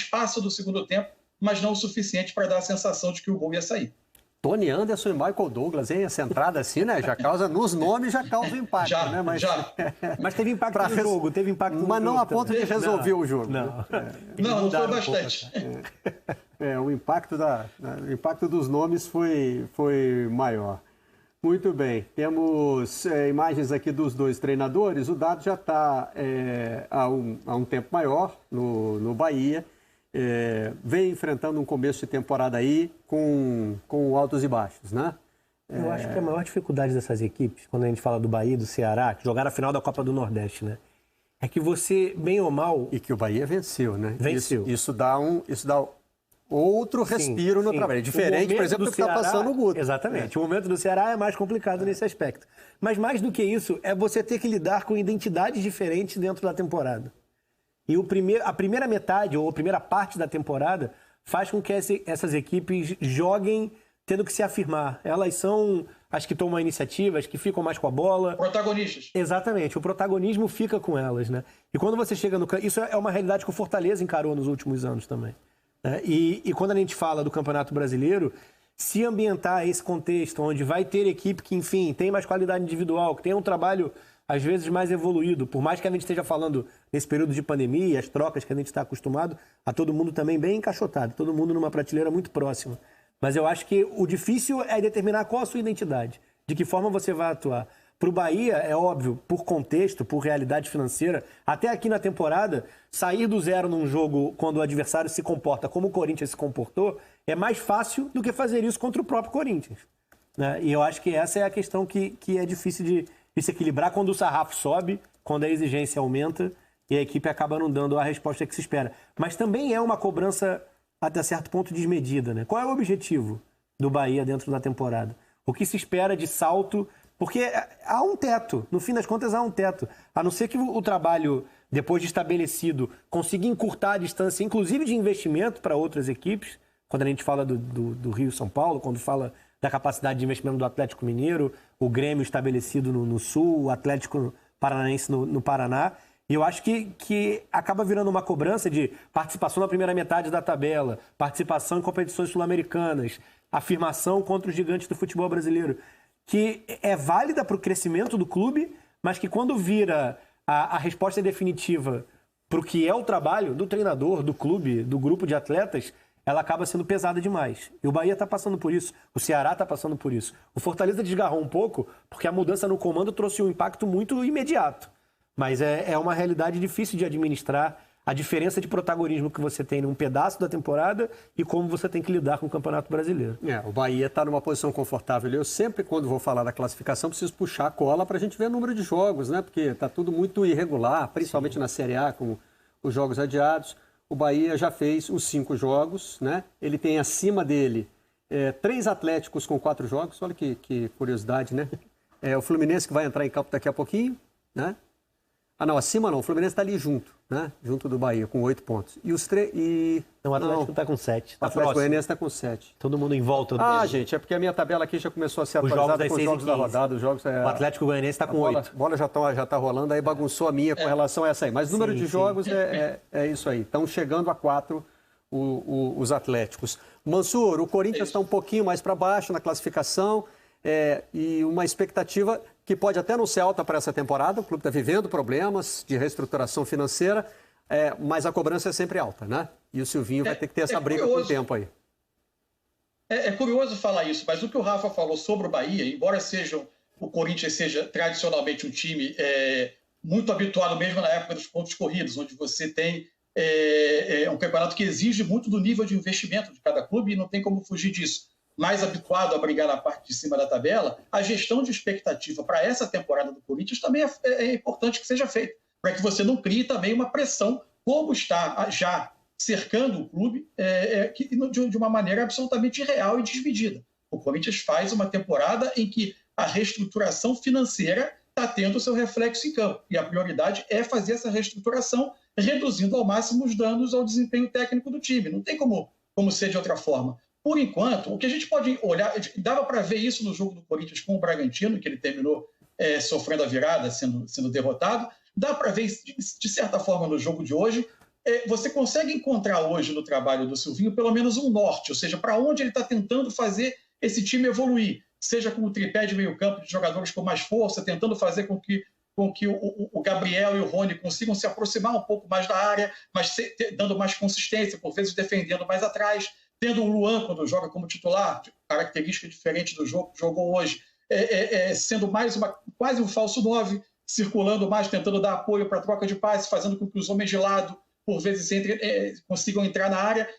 espaço do segundo tempo, mas não o suficiente para dar a sensação de que o gol ia sair. Tony Anderson e Michael Douglas, hein? Essa entrada assim, né? Já causa, nos nomes já causa impacto, né? Mas teve impacto no jogo, teve impacto no jogo. Mas não a ponto de resolver o jogo. Não foi bastante. O impacto dos nomes foi maior. Muito bem, temos imagens aqui dos dois treinadores. O Dado já está há um tempo maior no Bahia. Vem enfrentando um começo de temporada aí com altos e baixos, né? Eu acho que a maior dificuldade dessas equipes, quando a gente fala do Bahia e do Ceará, que jogaram a final da Copa do Nordeste, né? É que você, bem ou mal... E que o Bahia venceu, né? Venceu. Isso dá outro respiro no trabalho. É diferente, por exemplo, do que está passando o Guto. Exatamente. O momento do Ceará é mais complicado nesse aspecto. Mas mais do que isso, é você ter que lidar com identidades diferentes dentro da temporada. E a primeira metade, ou a primeira parte da temporada, faz com que essas equipes joguem tendo que se afirmar. Elas são as que tomam a iniciativa, as que ficam mais com a bola. Protagonistas. Exatamente. O protagonismo fica com elas, né? E quando você chega no... Isso é uma realidade que o Fortaleza encarou nos últimos anos também. E quando a gente fala do Campeonato Brasileiro, se ambientar esse contexto onde vai ter equipe que, enfim, tem mais qualidade individual, que tem um trabalho, às vezes, mais evoluído, por mais que a gente esteja falando nesse período de pandemia, as trocas que a gente está acostumado, a todo mundo também bem encaixotado, todo mundo numa prateleira muito próxima. Mas eu acho que o difícil é determinar qual a sua identidade, de que forma você vai atuar. Para o Bahia, é óbvio, por contexto, por realidade financeira, até aqui na temporada, sair do zero num jogo quando o adversário se comporta como o Corinthians se comportou, é mais fácil do que fazer isso contra o próprio Corinthians, né? E eu acho que essa é a questão que é difícil de se equilibrar quando o sarrafo sobe, quando a exigência aumenta e a equipe acaba não dando a resposta que se espera. Mas também é uma cobrança, até certo ponto, desmedida, né? Qual é o objetivo do Bahia dentro da temporada? O que se espera de salto? Porque há um teto, no fim das contas há um teto. A não ser que o trabalho, depois de estabelecido, consiga encurtar a distância, inclusive de investimento para outras equipes, quando a gente fala do Rio e São Paulo, quando fala da capacidade de investimento do Atlético Mineiro, o Grêmio estabelecido no Sul, o Atlético Paranaense no Paraná. E eu acho que acaba virando uma cobrança de participação na primeira metade da tabela, participação em competições sul-americanas, afirmação contra os gigantes do futebol brasileiro, que é válida para o crescimento do clube, mas que quando vira a resposta definitiva para o que é o trabalho do treinador, do clube, do grupo de atletas, ela acaba sendo pesada demais. E o Bahia está passando por isso, o Ceará está passando por isso. O Fortaleza desgarrou um pouco, porque a mudança no comando trouxe um impacto muito imediato. Mas é uma realidade difícil de administrar, a diferença de protagonismo que você tem num pedaço da temporada e como você tem que lidar com o Campeonato Brasileiro. O Bahia está numa posição confortável. Eu sempre, quando vou falar da classificação, preciso puxar a cola para a gente ver o número de jogos, né? Porque está tudo muito irregular, principalmente na Série A, com os jogos adiados. O Bahia já fez os 5 jogos, né? Ele tem acima dele 3 Atléticos com 4 jogos. Olha que curiosidade, né? O Fluminense que vai entrar em campo daqui a pouquinho, né? Não, acima não. O Fluminense está ali junto, né? Junto do Bahia, com 8 pontos. E os 3... Não, o Atlético está com 7. O Atlético Goianiense está com 7. Todo mundo em volta do gente, é porque a minha tabela aqui já começou a ser atualizada com os jogos da rodada. Os jogos, o Atlético Goianiense está com 8. A bola já tá rolando, aí bagunçou a minha com relação a essa aí. Mas o número de jogos é isso aí. Estão chegando a 4 os Atléticos. Mansur, o Corinthians está um pouquinho mais para baixo na classificação. E uma expectativa que pode até não ser alta para essa temporada. O clube está vivendo problemas de reestruturação financeira, mas a cobrança é sempre alta, né? E o Silvinho vai ter que ter essa briga com o tempo aí. É curioso falar isso, mas o que o Rafa falou sobre o Bahia, embora o Corinthians seja tradicionalmente um time muito habituado mesmo na época dos pontos corridos, onde você tem um campeonato que exige muito do nível de investimento de cada clube e não tem como fugir disso. Mais habituado a brigar na parte de cima da tabela, a gestão de expectativa para essa temporada do Corinthians também é importante que seja feita, para que você não crie também uma pressão, como está já cercando o clube de uma maneira absolutamente irreal e desmedida. O Corinthians faz uma temporada em que a reestruturação financeira está tendo o seu reflexo em campo, e a prioridade é fazer essa reestruturação, reduzindo ao máximo os danos ao desempenho técnico do time. Não tem como ser de outra forma. Por enquanto, o que a gente pode olhar, dava para ver isso no jogo do Corinthians com o Bragantino, que ele terminou sofrendo a virada, sendo derrotado. Dá para ver, de certa forma, no jogo de hoje. você consegue encontrar hoje no trabalho do Silvinho pelo menos um norte, ou seja, para onde ele está tentando fazer esse time evoluir, seja com o tripé de meio campo de jogadores com mais força, tentando fazer com que o Gabriel e o Rony consigam se aproximar um pouco mais da área, mas dando mais consistência, por vezes defendendo mais atrás, tendo o Luan, quando joga como titular, característica diferente do jogo que jogou hoje, sendo mais quase um falso 9, circulando mais, tentando dar apoio para a troca de passe, fazendo com que os homens de lado, por vezes, consigam entrar na área.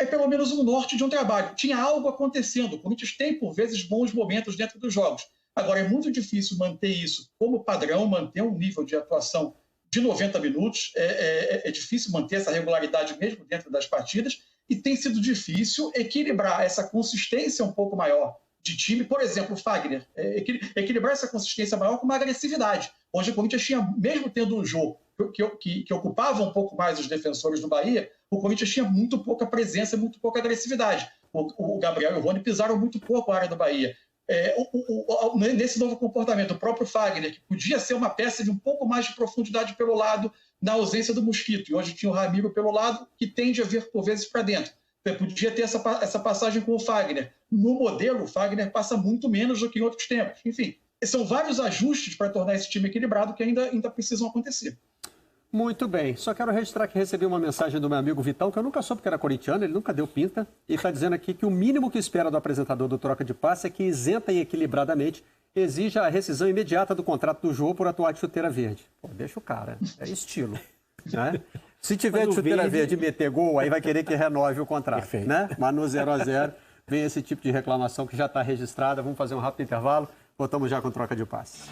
Pelo menos um norte de um trabalho. Tinha algo acontecendo. O Corinthians tem, por vezes, bons momentos dentro dos jogos. Agora, é muito difícil manter isso como padrão, manter um nível de atuação de 90 minutos. É difícil manter essa regularidade mesmo dentro das partidas e tem sido difícil equilibrar essa consistência um pouco maior de time. Por exemplo, o Fagner. Equilibrar essa consistência maior com uma agressividade. Hoje o Corinthians tinha, mesmo tendo um jogo que ocupava um pouco mais os defensores do Bahia, o Corinthians tinha muito pouca presença, muito pouca agressividade. O Gabriel e o Rony pisaram muito pouco a área do Bahia. Nesse novo comportamento, o próprio Fagner, que podia ser uma peça de um pouco mais de profundidade pelo lado, na ausência do Mosquito, e hoje tinha o Ramiro pelo lado, que tende a vir por vezes para dentro. Podia ter essa passagem com o Fagner. No modelo, o Fagner passa muito menos do que em outros tempos. Enfim, são vários ajustes para tornar esse time equilibrado que ainda precisam acontecer. Muito bem. Só quero registrar que recebi uma mensagem do meu amigo Vitão, que eu nunca soube que era corintiano, ele nunca deu pinta, e está dizendo aqui que o mínimo que espera do apresentador do Troca de Passe é que isenta e equilibradamente exija a rescisão imediata do contrato do Jô por atuar de chuteira verde. Pô, deixa o cara, é estilo. Né? Se tiver de chuteira verde e meter gol, aí vai querer que renove o contrato. Né? Mas no 0-0 vem esse tipo de reclamação que já está registrada. Vamos fazer um rápido intervalo, voltamos já com Troca de Passe.